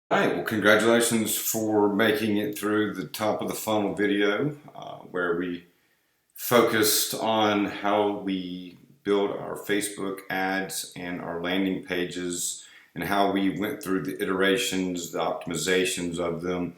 All right, well, congratulations for making it through the top of the funnel video, where we focused on how we build our Facebook ads and our landing pages and how we went through the iterations, the optimizations of them,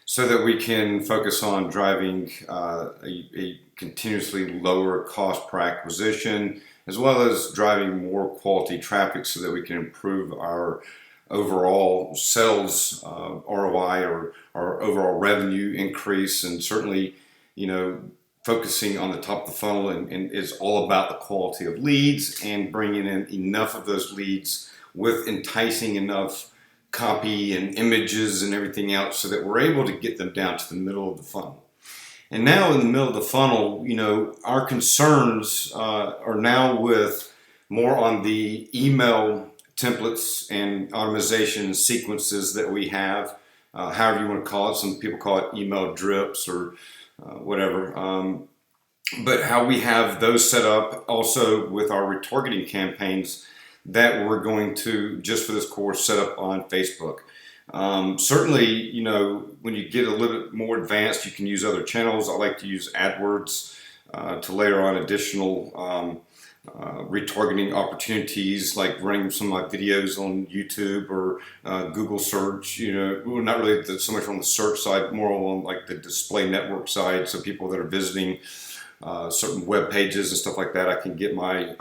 so that we can focus on driving a continuously lower cost per acquisition, as well as driving more quality traffic so that we can improve our overall sales ROI or our overall revenue increase. And certainly, you know, focusing on the top of the funnel and is all about the quality of leads and bringing in enough of those leads with enticing enough copy and images and everything else so that we're able to get them down to the middle of the funnel. And now in the middle of the funnel, our concerns are now with more on the email templates and automation sequences that we have, however you want to call it. Some people call it email drips or whatever. But how we have those set up also with our retargeting campaigns that we're going to, just for this course, set up on Facebook. Certainly, when you get a little bit more advanced, you can use other channels. I like to use AdWords to layer on additional retargeting opportunities, like running some of my videos on YouTube or Google search. Well, not really so much on the search side, more on like the display network side. So people that are visiting certain web pages and stuff like that, I can get my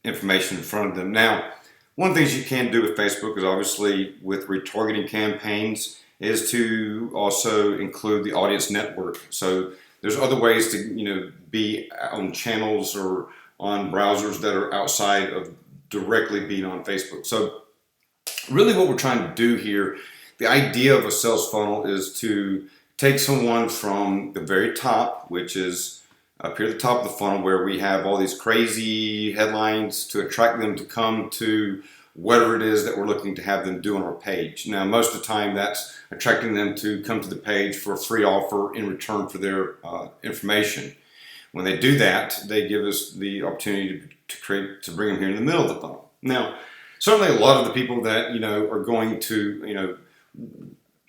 information in front of them. Now, one of the things you can do with Facebook is obviously with retargeting campaigns is to also include the audience network. So there's other ways to be on channels or on browsers that are outside of directly being on Facebook. So really what we're trying to do here, the idea of a sales funnel is to take someone from the very top, which is up here at the top of the funnel where we have all these crazy headlines to attract them to come to whatever it is that we're looking to have them do on our page. Now, most of the time that's attracting them to come to the page for a free offer in return for their information. When they do that, they give us the opportunity to bring them here in the middle of the funnel. Now, certainly a lot of the people that, are going to,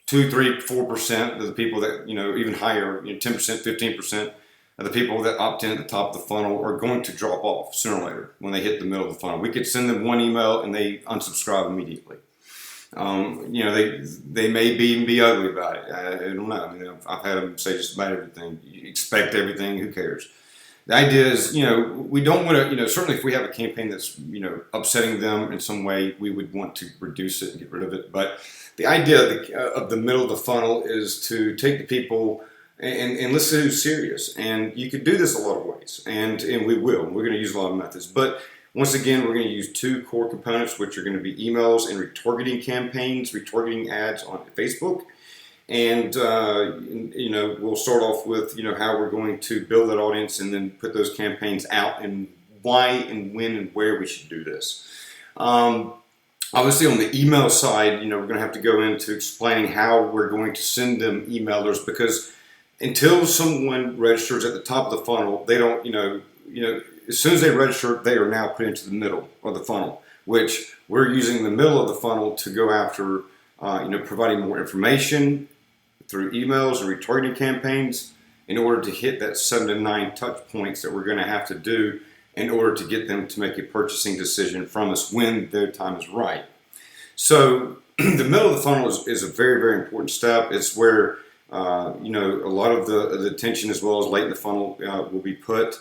2, 3, 4% of the people that, even higher, 10%, 15% of the people that opt in at the top of the funnel are going to drop off sooner or later when they hit the middle of the funnel. We could send them one email and they unsubscribe immediately. They may even be ugly about it. I don't know. I've had them say just about everything. You expect everything. Who cares? The idea is, we don't want to, certainly if we have a campaign that's, upsetting them in some way, we would want to reduce it and get rid of it. But the idea of the middle of the funnel is to take the people and let's say who's serious. And you could do this a lot of ways, and we will. We're going to use a lot of methods. But once again, we're going to use two core components, which are going to be emails and retargeting campaigns, retargeting ads on Facebook. And, we'll start off with, how we're going to build that audience and then put those campaigns out and why and when and where we should do this. Obviously, on the email side, we're going to have to go into explaining how we're going to send them emailers, because until someone registers at the top of the funnel, they don't, as soon as they register, they are now put into the middle of the funnel, which we're using the middle of the funnel to go after, providing more information through emails and retargeting campaigns in order to hit that 7 to 9 touch points that we're going to have to do in order to get them to make a purchasing decision from us when their time is right. So the middle of the funnel is a very, very important step. It's where a lot of the attention as well as late in the funnel will be put.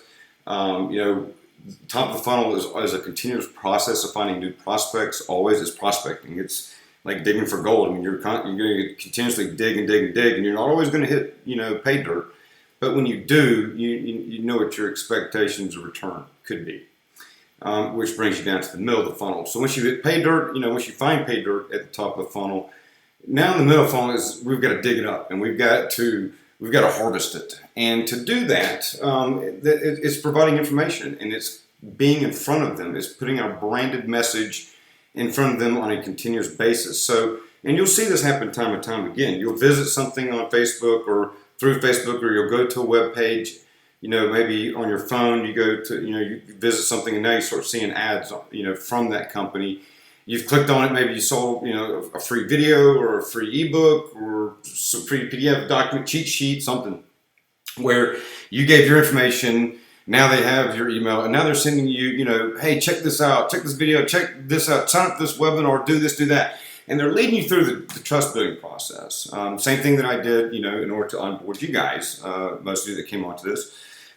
Top of the funnel is a continuous process of finding new prospects. Always is prospecting. It's like digging for gold. You're going to continuously dig and dig and dig, and you're not always going to hit pay dirt. But when you do, you know what your expectations of return could be, which brings you down to the middle of the funnel. So once you hit pay dirt, once you find pay dirt at the top of the funnel, now in the middle of the funnel is we've got to dig it up and we've got to harvest it. And to do that, it's providing information and it's being in front of them. It's putting our branded message in front of them on a continuous basis. So, and you'll see this happen time and time again. You'll visit something on Facebook or through Facebook, or you'll go to a web page. Maybe on your phone, you go to, you visit something and now you start seeing ads, from that company. you've clicked on it, maybe you saw, a free video or a free ebook or some free PDF document, cheat sheet, something where you gave your information. Now they have your email, and now they're sending you, hey, check this out, check this video, check this out, sign up for this webinar, do this, do that. And they're leading you through the trust building process. Same thing that I did, in order to onboard you guys, most of you that came onto this.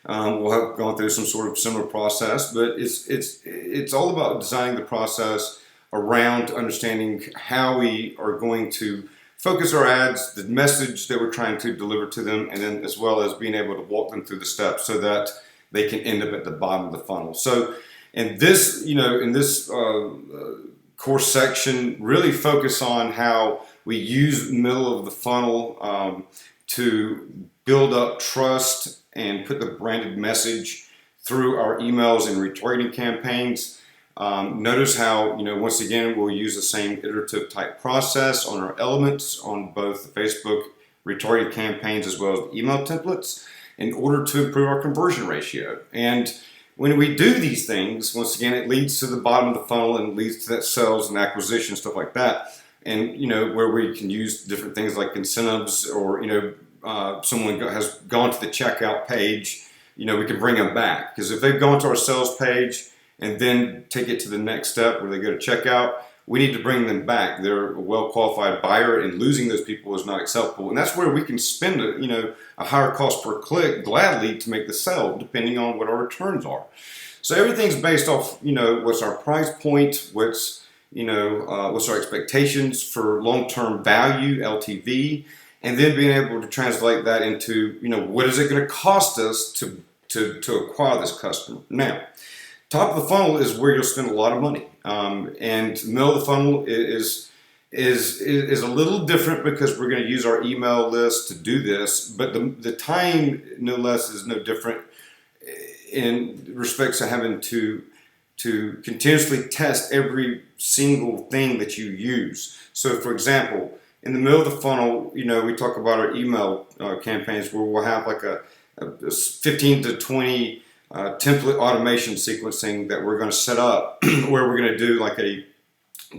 We'll have gone through some sort of similar process, but it's all about designing the process around understanding how we are going to focus our ads, the message that we're trying to deliver to them, and then as well as being able to walk them through the steps so that they can end up at the bottom of the funnel. So in this, course section, really focus on how we use middle of the funnel to build up trust and put the branded message through our emails and retargeting campaigns. Notice how, once again, we'll use the same iterative type process on our elements on both the Facebook retargeting campaigns as well as the email templates in order to improve our conversion ratio. And when we do these things, once again, it leads to the bottom of the funnel and leads to that sales and acquisition, stuff like that. And, where we can use different things like incentives or, someone has gone to the checkout page, we can bring them back. Because if they've gone to our sales page and then take it to the next step where they go to checkout, we need to bring them back. They're a well-qualified buyer, and losing those people is not acceptable. And that's where we can spend a higher cost per click gladly to make the sale, depending on what our returns are. So everything's based off, what's our price point, what's our expectations for long-term value, LTV, and then being able to translate that into, what is it going to cost us to acquire this customer. Now, top of the funnel is where you'll spend a lot of money, and middle of the funnel is a little different because we're going to use our email list to do this, but the time, no less, is no different in respects of having to continuously test every single thing that you use. So, for example, in the middle of the funnel, we talk about our email campaigns where we'll have like a 15 to 20 template automation sequencing that we're going to set up where we're going to do like a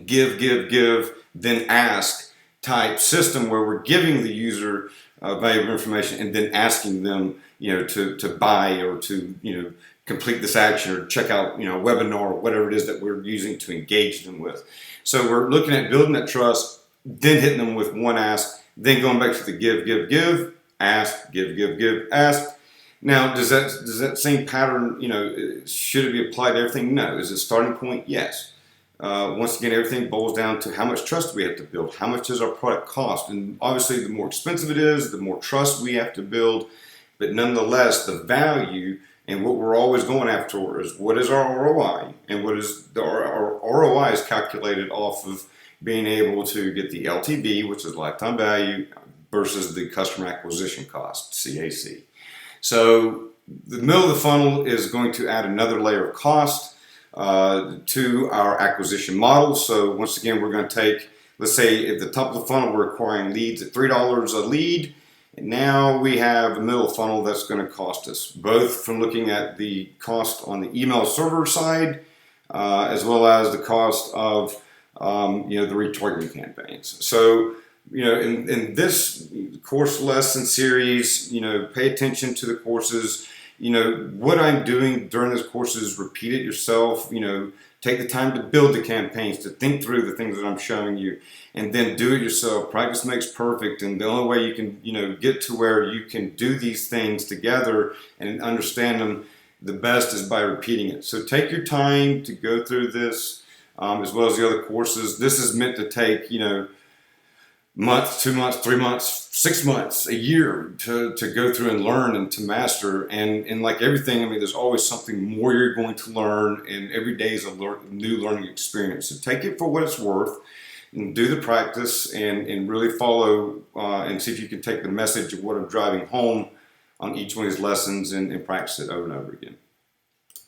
give, then ask type system where we're giving the user valuable information and then asking them, to buy or to, complete this action or check out, a webinar or whatever it is that we're using to engage them with. So we're looking at building that trust, then hitting them with one ask, then going back to the give, ask, give, ask. Now, does that same pattern, should it be applied to everything? No. Is it a starting point? Yes. Once again, everything boils down to how much trust we have to build. How much does our product cost? And obviously, the more expensive it is, the more trust we have to build. But nonetheless, the value and what we're always going after is what is our ROI, and what is our ROI is calculated off of being able to get the LTV, which is lifetime value, versus the customer acquisition cost, CAC. So the middle of the funnel is going to add another layer of cost to our acquisition model. So once again, we're going to take, let's say at the top of the funnel, we're acquiring leads at $3 a lead. And now we have a middle funnel that's going to cost us, both from looking at the cost on the email server side, as well as the cost of the retargeting campaigns. So in this course lesson series, pay attention to the courses. What I'm doing during this course is repeat it yourself. Take the time to build the campaigns, to think through the things that I'm showing you, and then do it yourself. Practice makes perfect, and the only way you can, get to where you can do these things together and understand them the best is by repeating it. So take your time to go through this, as well as the other courses. This is meant to take, month, 2 months, 3 months, 6 months, a year to go through and learn and to master. And like everything, there's always something more you're going to learn, and every day is a new learning experience. So take it for what it's worth and do the practice and really follow and see if you can take the message of what I'm driving home on each one of these lessons and practice it over and over again.